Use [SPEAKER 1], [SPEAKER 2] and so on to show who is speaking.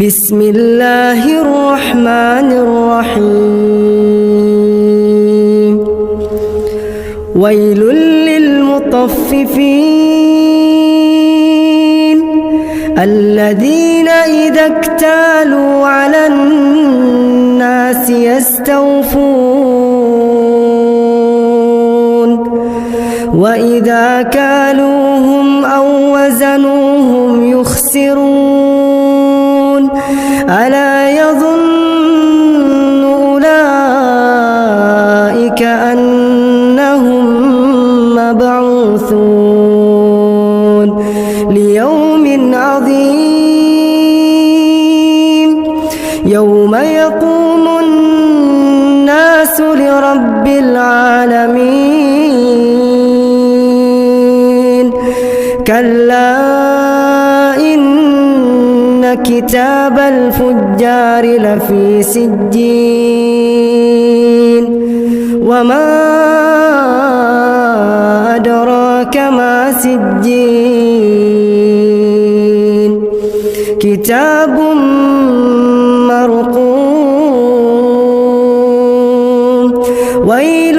[SPEAKER 1] بسم الله الرحمن الرحيم ويل للمطففين الذين إذا اكتالوا على الناس يستوفون وإذا كالوهم أو وزنوهم يخسرون ألا يظن أولئك أنهم مبعوثون ليوم عظيم يوم يقوم الناس لرب العالمين كلا إن كتاب الفجار لفي سجين وما أدراك ما سجين كتاب مرقوم ويل